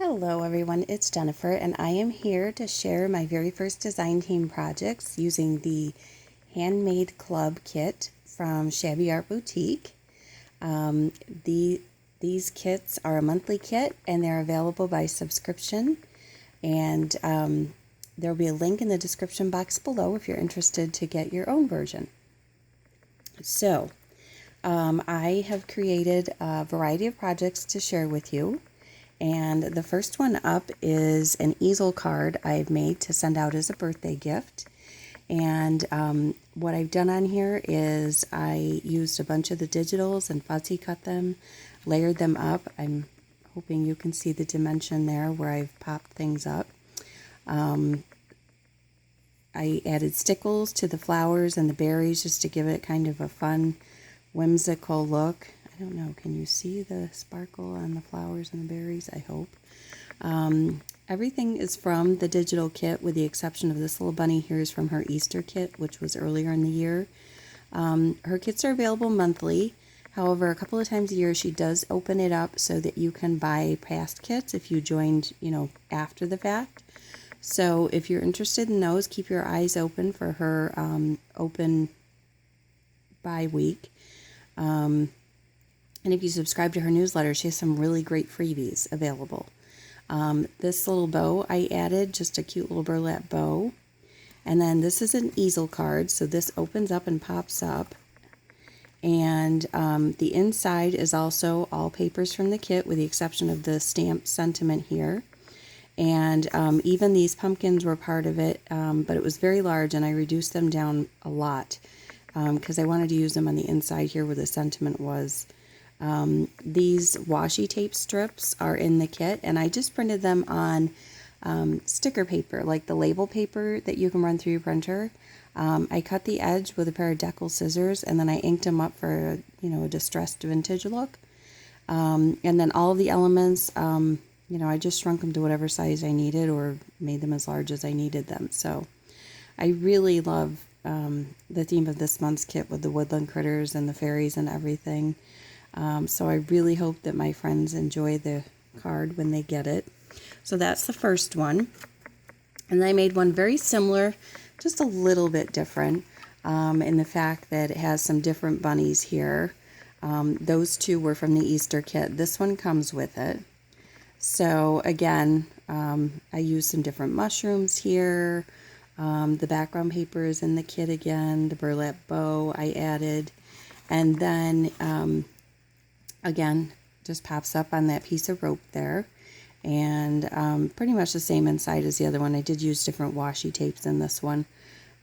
Hello everyone, it's Jennifer and I am here to share my very first design team projects using the Handmade Club kit from Shabby Art Boutique. Um, the, these kits are a monthly kit and they're available by subscription, and there will be a link in the description box below if you're interested to get your own version. So I have created a variety of projects to share with you. And the first one up is an easel card I've made to send out as a birthday gift. And what I've done on here is I used a bunch of the digitals and fuzzy cut them, layered them up. I'm hoping you can see the dimension there where I've popped things up. I added stickles to the flowers and the berries just to give it kind of a fun, whimsical look. I don't know, can you see the sparkle on the flowers and the berries? I hope. Everything is from the digital kit with the exception of this little bunny here is from her Easter kit, which was earlier in the year. Her kits are available monthly. However, a couple of times a year she does open it up so that you can buy past kits if you joined, after the fact. So if you're interested in those, keep your eyes open for her open by week. And if you subscribe to her newsletter, she has some really great freebies available. This little bow I added, just a cute little burlap bow. And then this is an easel card, so this opens up and pops up. And the inside is also all papers from the kit with the exception of the stamped sentiment here. And even these pumpkins were part of it, but it was very large and I reduced them down a lot because I wanted to use them on the inside here where the sentiment was. These washi tape strips are in the kit and I just printed them on sticker paper, like the label paper that you can run through your printer. I cut the edge with a pair of decal scissors and then I inked them up for a distressed vintage look. And then all of the elements, I just shrunk them to whatever size I needed or made them as large as I needed them. So I really love the theme of this month's kit with the woodland critters and the fairies and everything. So I really hope that my friends enjoy the card when they get it. So that's the first one. And I made one very similar, just a little bit different in the fact that it has some different bunnies here. Those two were from the Easter kit. This one comes with it. So again, I used some different mushrooms here. The background paper is in the kit again. The burlap bow I added. And then again, just pops up on that piece of rope there. And pretty much the same inside as the other one. I did use different washi tapes in this one.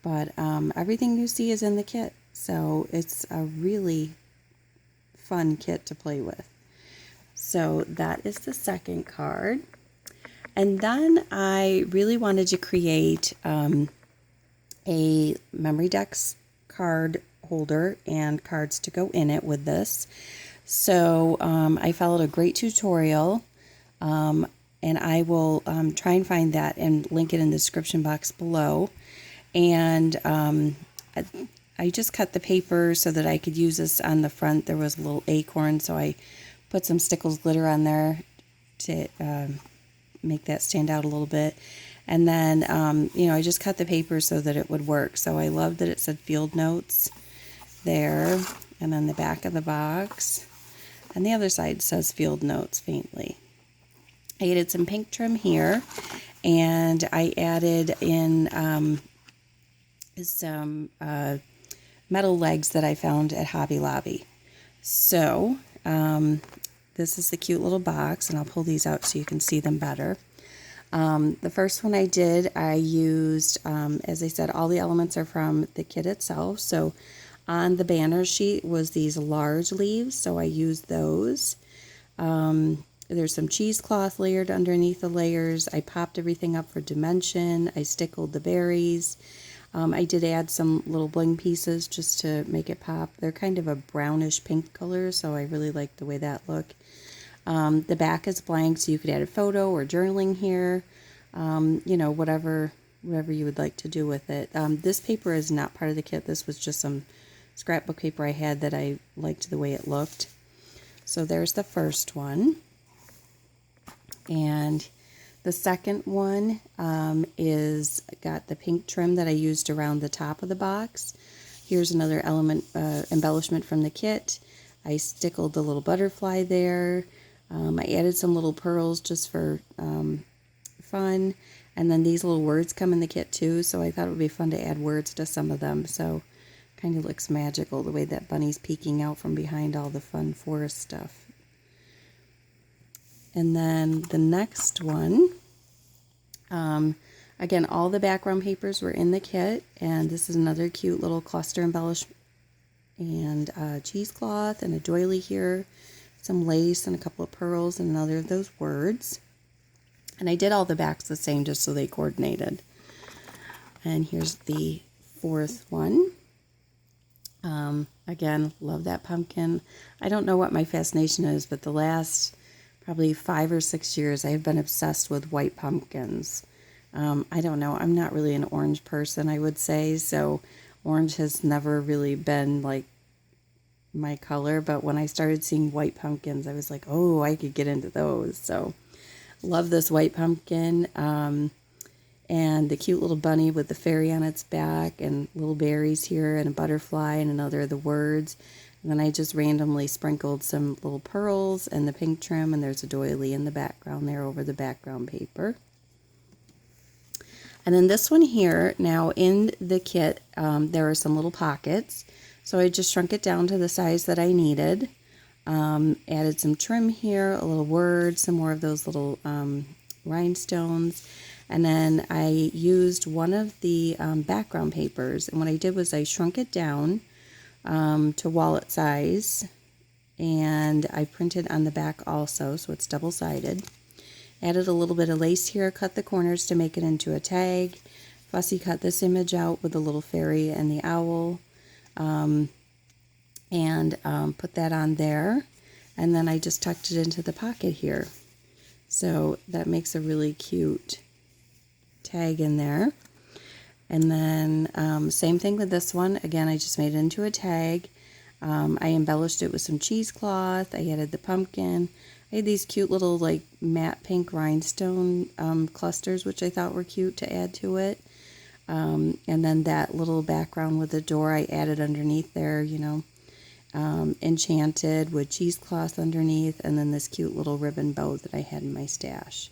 But everything you see is in the kit. So it's a really fun kit to play with. So that is the second card. And then I really wanted to create a memorydex card holder and cards to go in it with this. So I followed a great tutorial, and I will try and find that and link it in the description box below. And I just cut the paper so that I could use this on the front. There was a little acorn, so I put some Stickles glitter on there to make that stand out a little bit. And then, I just cut the paper so that it would work. So I love that it said field notes there, and then the back of the box. And the other side says field notes faintly. I added some pink trim here, and I added in some metal legs that I found at Hobby Lobby. So this is the cute little box, and I'll pull these out so you can see them better. The first one I used, as I said, all the elements are from the kit itself. So on the banner sheet was these large leaves, so I used those. There's some cheesecloth layered underneath the layers. I popped everything up for dimension. I stickled the berries. I did add some little bling pieces just to make it pop. They're kind of a brownish pink color, so I really like the way that looked. The back is blank, so you could add a photo or journaling here. Whatever you would like to do with it. This paper is not part of the kit. This was just some scrapbook paper I had that I liked the way it looked. So there's the first one. And the second one is got the pink trim that I used around the top of the box. Here's another element, embellishment from the kit. I stickled the little butterfly there. I added some little pearls just for fun. And then these little words come in the kit too, so I thought it would be fun to add words to some of them. So kind of looks magical the way that bunny's peeking out from behind all the fun forest stuff. And then the next one, again, all the background papers were in the kit, and this is another cute little cluster embellishment, and cheesecloth and a doily here, some lace and a couple of pearls and another of those words. And I did all the backs the same just so they coordinated. And here's the fourth one. Again, love that pumpkin. I don't know what my fascination is, but the last probably 5 or 6 years I've been obsessed with white pumpkins. I don't know, I'm not really an orange person, I would say, so orange has never really been like my color, but when I started seeing white pumpkins I was like, oh, I could get into those. So love this white pumpkin, and the cute little bunny with the fairy on its back and little berries here and a butterfly and another of the words. And then I just randomly sprinkled some little pearls and the pink trim, and there's a doily in the background there over the background paper. And then this one here, now in the kit, there are some little pockets. So I just shrunk it down to the size that I needed. Added some trim here, a little word, some more of those little rhinestones. And then I used one of the background papers. And what I did was I shrunk it down to wallet size. And I printed on the back also, so it's double-sided. Added a little bit of lace here, cut the corners to make it into a tag. Fussy cut this image out with the little fairy and the owl. Put that on there. And then I just tucked it into the pocket here. So that makes a really cute tag in there. And then same thing with this one. Again, I just made it into a tag. I embellished it with some cheesecloth. I added the pumpkin. I had these cute little like matte pink rhinestone clusters, which I thought were cute to add to it. And then that little background with the door I added underneath there, you know, enchanted with cheesecloth underneath, and then this cute little ribbon bow that I had in my stash.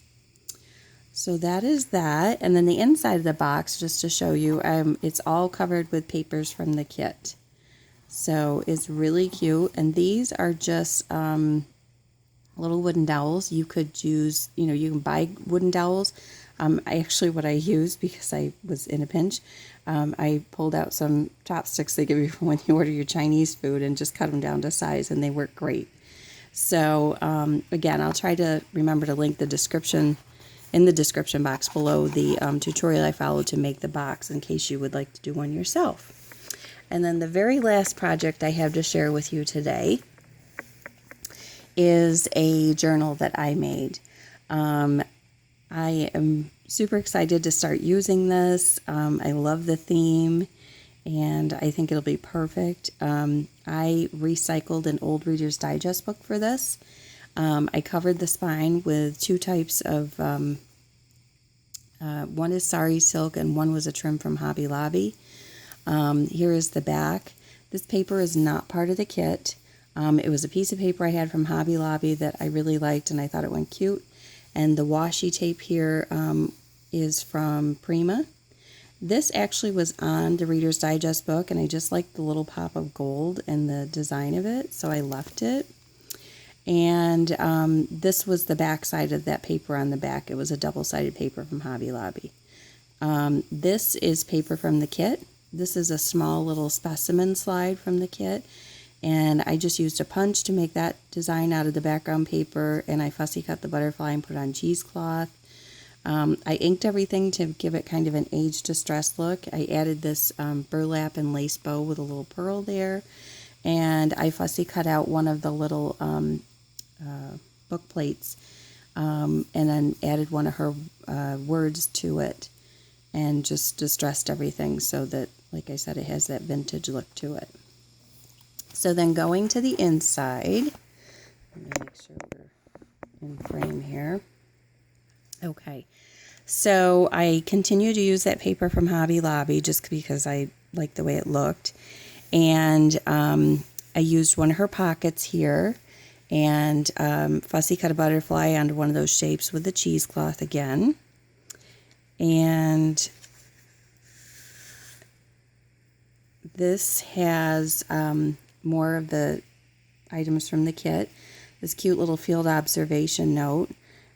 So that is that. And then the inside of the box, just to show you, it's all covered with papers from the kit. So it's really cute. And these are just little wooden dowels. You could use, you know, you can buy wooden dowels. What I used, because I was in a pinch, I pulled out some chopsticks they give you when you order your Chinese food and just cut them down to size, and they work great. So again, I'll try to remember to link the description in the description box below the tutorial I followed to make the box in case you would like to do one yourself. And then the very last project I have to share with you today is a journal that I made. I am super excited to start using this. I love the theme, and I think it'll be perfect. I recycled an old Reader's Digest book for this. I covered the spine with 2 types of, one is sari silk and one was a trim from Hobby Lobby. Here is the back. This paper is not part of the kit. It was a piece of paper I had from Hobby Lobby that I really liked and I thought it went cute. And the washi tape here is from Prima. This actually was on the Reader's Digest book, and I just liked the little pop of gold and the design of it, so I left it. And this was the back side of that paper on the back. It was a double-sided paper from Hobby Lobby. This is paper from the kit. This is a small little specimen slide from the kit. And I just used a punch to make that design out of the background paper, and I fussy cut the butterfly and put on cheesecloth. I inked everything to give it kind of an age distressed look. I added this burlap and lace bow with a little pearl there, and I fussy cut out one of the little book plates, and then added one of her words to it, and just distressed everything so that, like I said, it has that vintage look to it. So then going to the inside, let me make sure we're in frame here. Okay, so I continue to use that paper from Hobby Lobby just because I like the way it looked. And I used one of her pockets here and fussy cut a butterfly onto one of those shapes with the cheesecloth again. And this has more of the items from the kit. This cute little field observation note,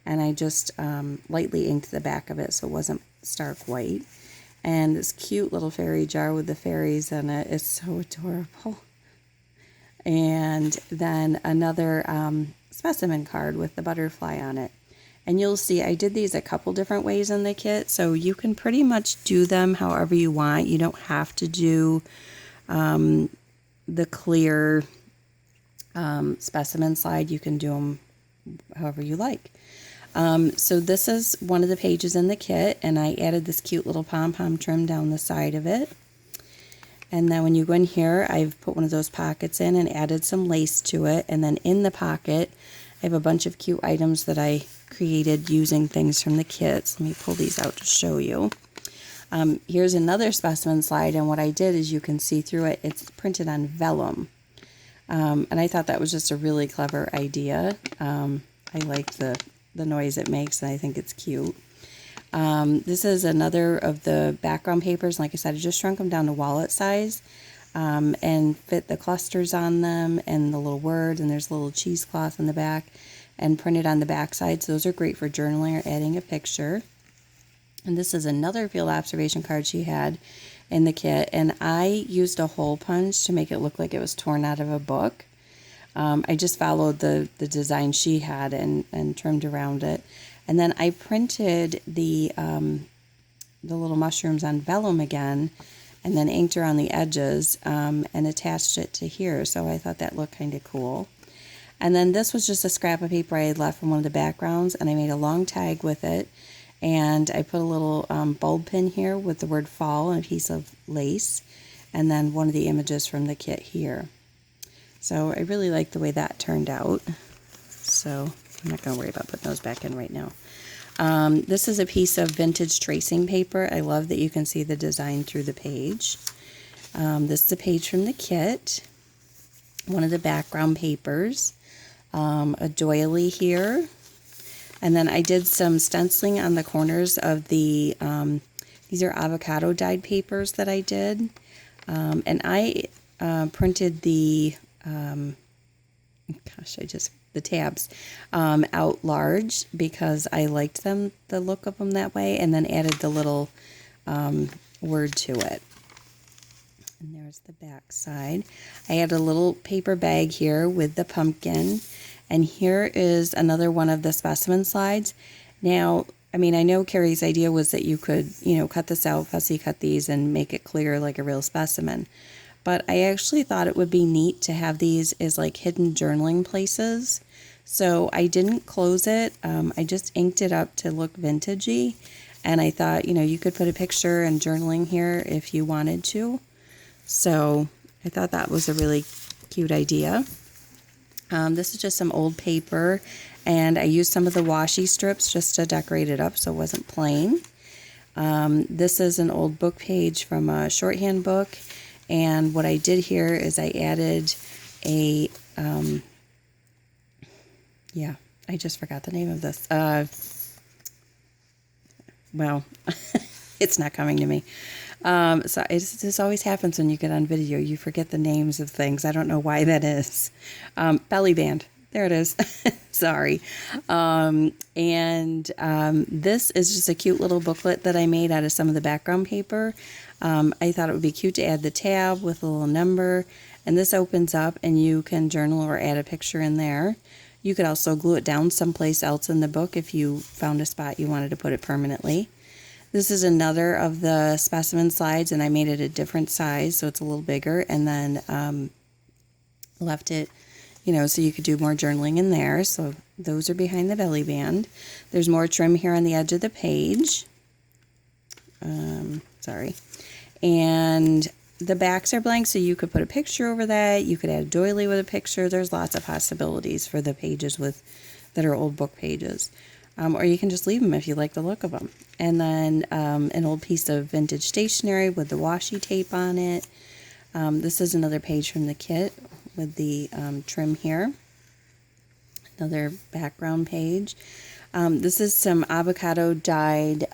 and I just lightly inked the back of it so it wasn't stark white. And this cute little fairy jar with the fairies in it is so adorable. And then another specimen card with the butterfly on it. And you'll see I did these a couple different ways in the kit, so you can pretty much do them however you want. You don't have to do the clear specimen slide. You can do them however you like. So this is one of the pages in the kit, and I added this cute little pom-pom trim down the side of it. And then when you go in here, I've put one of those pockets in and added some lace to it. And then in the pocket, I have a bunch of cute items that I created using things from the kits. Let me pull these out to show you. Here's another specimen slide, and what I did is you can see through it, it's printed on vellum. And I thought that was just a really clever idea. I like the noise it makes, and I think it's cute. This is another of the background papers. Like I said, I just shrunk them down to wallet size and fit the clusters on them and the little word, and there's a little cheesecloth in the back and printed on the back side. So those are great for journaling or adding a picture. And this is another field observation card she had in the kit, and I used a hole punch to make it look like it was torn out of a book. I just followed the design she had and trimmed around it. And then I printed the little mushrooms on vellum again, and then inked around the edges and attached it to here. So I thought that looked kind of cool. And then this was just a scrap of paper I had left from one of the backgrounds, and I made a long tag with it. And I put a little bulb pin here with the word fall and a piece of lace, and then one of the images from the kit here. So I really like the way that turned out. So I'm not going to worry about putting those back in right now. This is a piece of vintage tracing paper. I love that you can see the design through the page. This is a page from the kit. One of the background papers. A doily here. And then I did some stenciling on the corners of the, these are avocado dyed papers that I did. And I printed the, the tabs out large because I liked them, the look of them that way, and then added the little word to it. And there's the back side. I had a little paper bag here with the pumpkin. And here is another one of the specimen slides. Now, I mean, I know Carrie's idea was that you could, cut this out, fussy cut these, and make it clear like a real specimen. But I actually thought it would be neat to have these as like hidden journaling places. So I didn't close it. I just inked it up to look vintagey. And I thought, you could put a picture and journaling here if you wanted to. So I thought that was a really cute idea. This is just some old paper, and I used some of the washi strips just to decorate it up so it wasn't plain. This is an old book page from a shorthand book, and what I did here is I added a, I just forgot the name of this. Well, it's not coming to me. So this always happens when you get on video. You forget the names of things. I don't know why that is. Belly band. There it is. Sorry. This is just a cute little booklet that I made out of some of the background paper. I thought it would be cute to add the tab with a little number. And this opens up and you can journal or add a picture in there. You could also glue it down someplace else in the book if you found a spot you wanted to put it permanently. This is another of the specimen slides, and I made it a different size, so it's a little bigger, and then left it, so you could do more journaling in there. So those are behind the belly band. There's more trim here on the edge of the page. Sorry. And the backs are blank, so you could put a picture over that. You could add a doily with a picture. There's lots of possibilities for the pages that are old book pages. or you can just leave them if you like the look of them. And then an old piece of vintage stationery with the washi tape on it. This is another page from the kit with the trim here. Another background page. This is some avocado dyed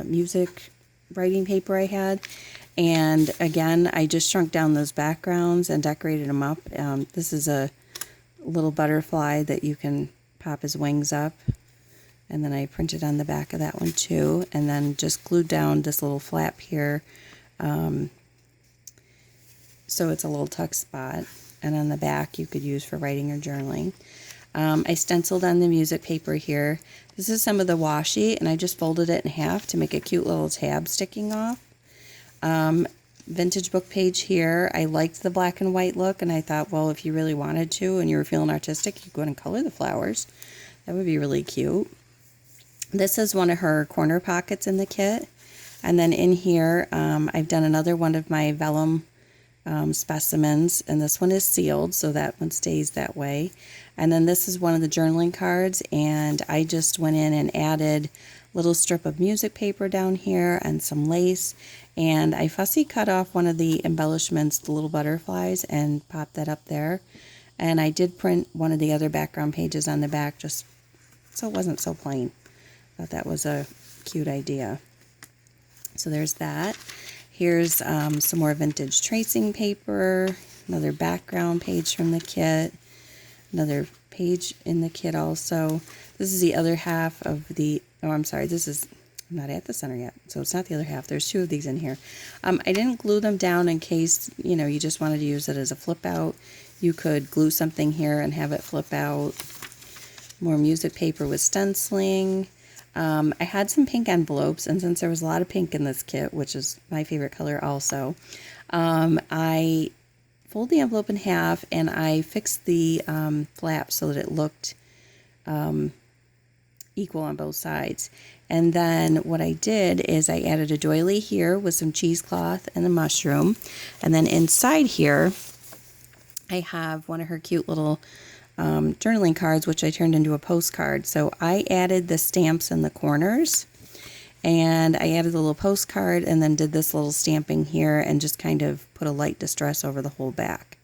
music writing paper I had. And again, I just shrunk down those backgrounds and decorated them up. This is a little butterfly that you can pop his wings up. And then I printed on the back of that one too. And then just glued down this little flap here. So it's a little tuck spot. And on the back you could use for writing or journaling. I stenciled on the music paper here. This is some of the washi, and I just folded it in half to make a cute little tab sticking off. Vintage book page here. I liked the black and white look, and I thought, well, if you really wanted to and you were feeling artistic, you could go ahead and color the flowers. That would be really cute. This is one of her corner pockets in the kit. And then in here, I've done another one of my vellum specimens, and this one is sealed, so that one stays that way. And then this is one of the journaling cards, and I just went in and added a little strip of music paper down here and some lace, and I fussy cut off one of the embellishments, the little butterflies, and popped that up there. And I did print one of the other background pages on the back just so it wasn't so plain. Thought that was a cute idea. So there's that. Here's some more vintage tracing paper, another background page from the kit, another page in the kit also. This is the other half of the, oh, I'm sorry, this is not at the center yet, so it's not the other half. There's two of these in here. I didn't glue them down in case, you know, you just wanted to use it as a flip out. You could glue something here and have it flip out. More music paper with stenciling. I had some pink envelopes, and since there was a lot of pink in this kit, which is my favorite color also, I folded the envelope in half and I fixed the flap so that it looked equal on both sides. And then what I did is I added a doily here with some cheesecloth and a mushroom. And then inside here, I have one of her cute little journaling cards, which I turned into a postcard. So I added the stamps in the corners, and I added a little postcard and then did this little stamping here and just kind of put a light distress over the whole back.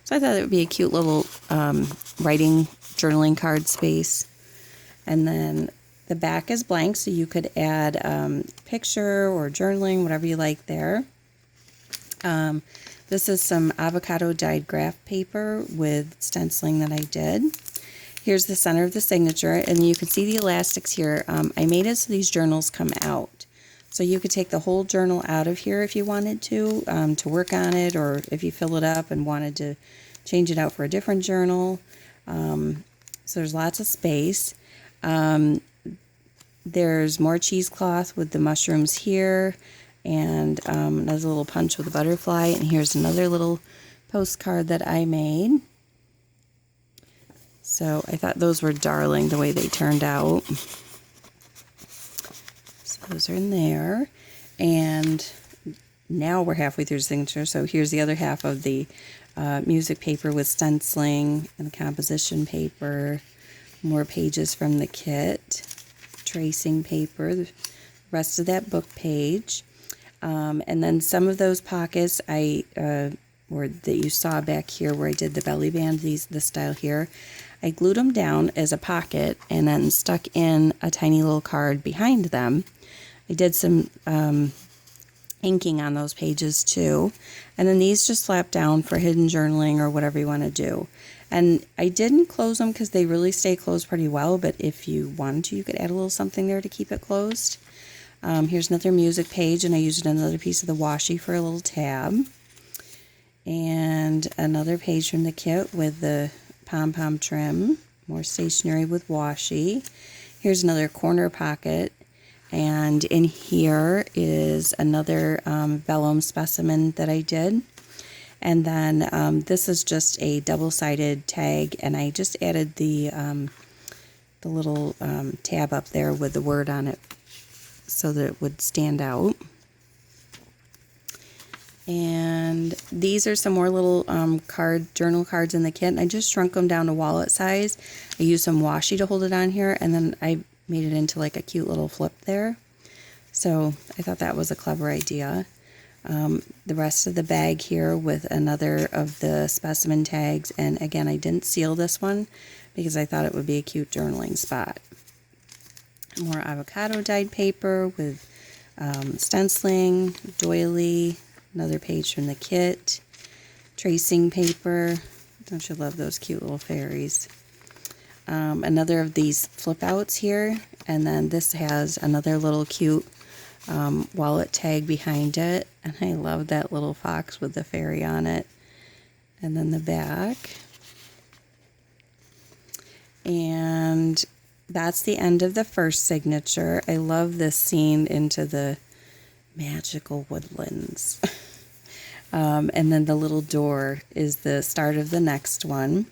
So I thought it would be a cute little writing journaling card space. And then the back is blank, so you could add picture or journaling, whatever you like there. This is some avocado dyed graph paper with stenciling that I did. Here's the center of the signature, and you can see the elastics here. I made it so these journals come out. So you could take the whole journal out of here if you wanted to work on it, or if you fill it up and wanted to change it out for a different journal. So there's lots of space. There's more cheesecloth with the mushrooms here. And another little punch with a butterfly. And here's another little postcard that I made. So I thought those were darling the way they turned out. So those are in there. And now we're halfway through the signature. So here's the other half of the music paper with stenciling and the composition paper. More pages from the kit. Tracing paper. The rest of that book page. And then some of those pockets that you saw back here where I did the belly band, this style here, I glued them down as a pocket and then stuck in a tiny little card behind them. I did some inking on those pages too. And then these just flap down for hidden journaling or whatever you want to do. And I didn't close them because they really stay closed pretty well, but if you wanted to, you could add a little something there to keep it closed. Here's another music page, and I used another piece of the washi for a little tab. And another page from the kit with the pom-pom trim. More stationery with washi. Here's another corner pocket. And in here is another vellum specimen that I did. And then this is just a double-sided tag, and I just added the little tab up there with the word on it, so that it would stand out. And these are some more little journal cards in the kit. And I just shrunk them down to wallet size. I used some washi to hold it on here, and then I made it into like a cute little flip there. So I thought that was a clever idea. The rest of the bag here with another of the specimen tags, and again, I didn't seal this one because I thought it would be a cute journaling spot. More avocado dyed paper with stenciling, doily, another page from the kit, tracing paper. Don't you love those cute little fairies? Another of these flip outs here, and then this has another little cute wallet tag behind it, and I love that little fox with the fairy on it. And then the back, and that's the end of the first signature. I love this scene into the magical woodlands. And then the little door is the start of the next one.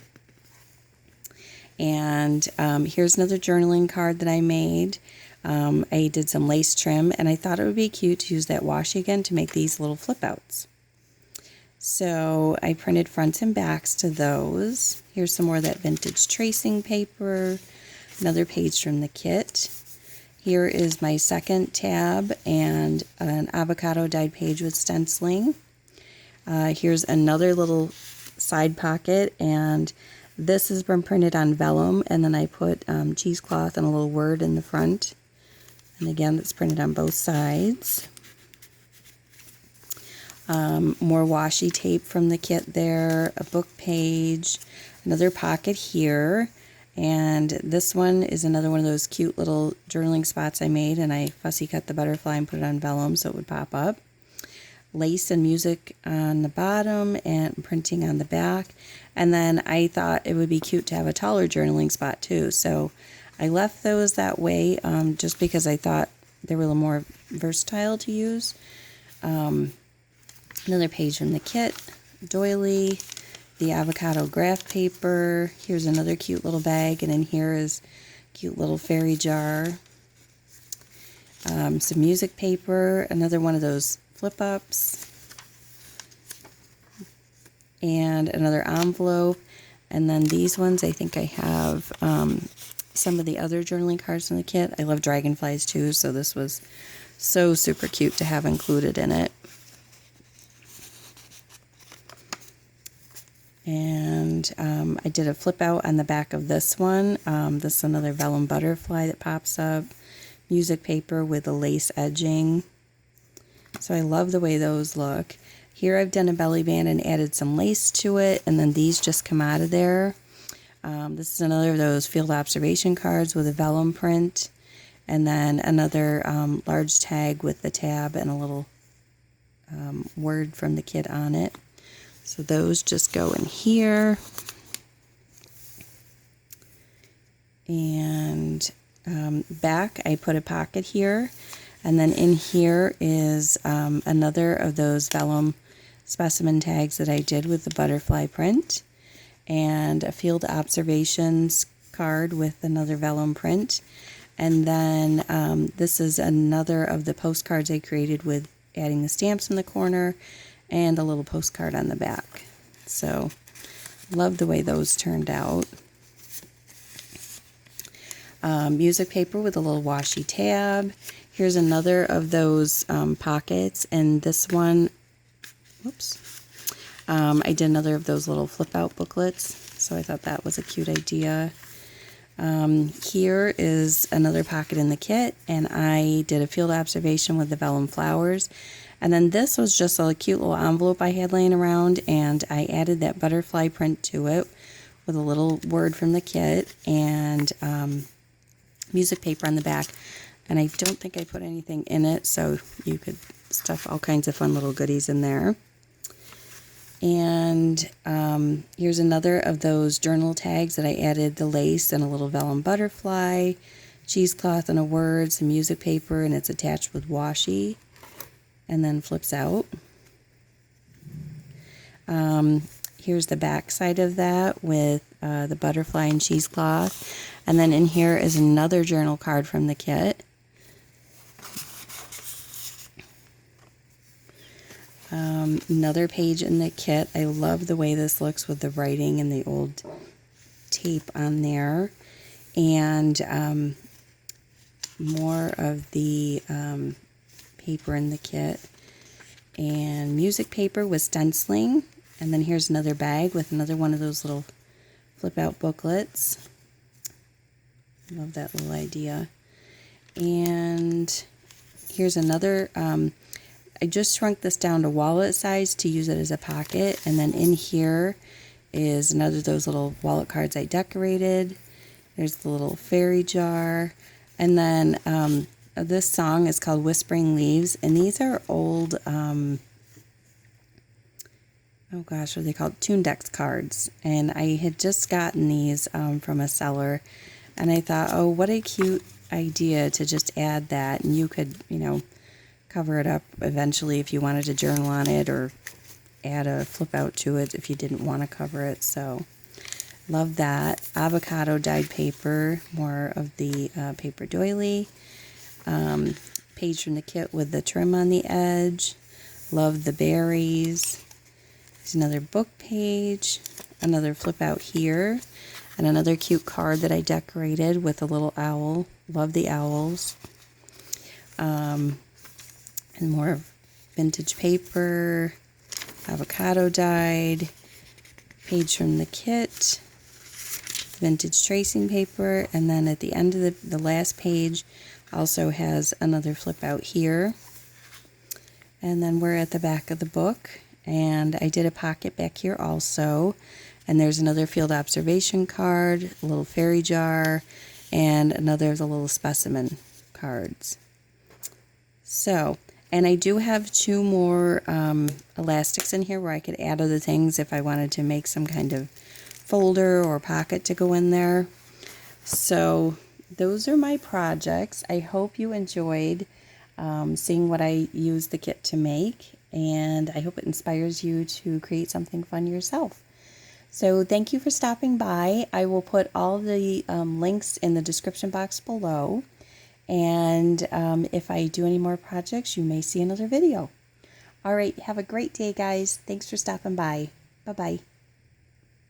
And here's another journaling card that I made. I did some lace trim, and I thought it would be cute to use that washi again to make these little flip outs. So I printed fronts and backs to those. Here's some more of that vintage tracing paper, another page from the kit. Here is my second tab and an avocado dyed page with stenciling. Here's another little side pocket, and this has been printed on vellum, and then I put cheesecloth and a little word in the front. And again, it's printed on both sides. More washi tape from the kit there, a book page, another pocket here, and this one is another one of those cute little journaling spots I made, and I fussy cut the butterfly and put it on vellum so it would pop up. Lace and music on the bottom and printing on the back, and then I thought it would be cute to have a taller journaling spot too, so I left those that way just because I thought they were a little more versatile to use. Another page from the kit, doily, the avocado graph paper. Here's another cute little bag, and in here is a cute little fairy jar. Some music paper, another one of those flip ups, and another envelope. And then these ones, I think I have some of the other journaling cards in the kit. I love dragonflies too, so this was so super cute to have included in it. And I did a flip out on the back of this one. This is another vellum butterfly that pops up. Music paper with a lace edging. So I love the way those look. Here I've done a belly band and added some lace to it, and then these just come out of there. This is another of those field observation cards with a vellum print, and then another large tag with the tab and a little word from the kit on it. So those just go in here. And back I put a pocket here, and then in here is another of those vellum specimen tags that I did with the butterfly print, and a field observations card with another vellum print. And then this is another of the postcards I created with adding the stamps in the corner and a little postcard on the back. So love the way those turned out. Music paper with a little washi tab. Here's another of those pockets, and this one, whoops, I did another of those little flip out booklets, so I thought that was a cute idea. Here is another pocket in the kit, and I did a field observation with the vellum flowers. And then this was just a cute little envelope I had laying around, and I added that butterfly print to it with a little word from the kit and music paper on the back. And I don't think I put anything in it, so you could stuff all kinds of fun little goodies in there. And here's another of those journal tags that I added the lace and a little vellum butterfly, cheesecloth and a word, some music paper, and it's attached with washi and then flips out. Here's the back side of that with the butterfly and cheesecloth. And then in here is another journal card from the kit. Another page in the kit. I love the way this looks with the writing and the old tape on there. And more of the paper in the kit. And music paper with stenciling. And then here's another bag with another one of those little flip out booklets. Love that little idea. And here's another, I just shrunk this down to wallet size to use it as a pocket. And then in here is another of those little wallet cards I decorated. There's the little fairy jar. And then this song is called Whispering Leaves. And these are old, oh gosh, what are they called? Tundex cards. And I had just gotten these from a seller. And I thought, oh, what a cute idea to just add that. And you could, you know, cover it up eventually if you wanted to journal on it, or add a flip out to it if you didn't want to cover it. So love that. Avocado dyed paper, more of the paper doily. Page from the kit with the trim on the edge. Love the berries. There's another book page, another flip out here, and another cute card that I decorated with a little owl. Love the owls. And more vintage paper, avocado dyed, page from the kit, vintage tracing paper, and then at the end of the last page also has another flip out here. And then we're at the back of the book, and I did a pocket back here also. And there's another field observation card, a little fairy jar, and another of the little specimen cards. So, and I do have 2 more elastics in here where I could add other things if I wanted to make some kind of folder or pocket to go in there. So those are my projects. I hope you enjoyed seeing what I used the kit to make, and I hope it inspires you to create something fun yourself. So thank you for stopping by. I will put all the links in the description box below. And if I do any more projects, you may see another video. All right, have a great day, guys. Thanks for stopping by. Bye-bye.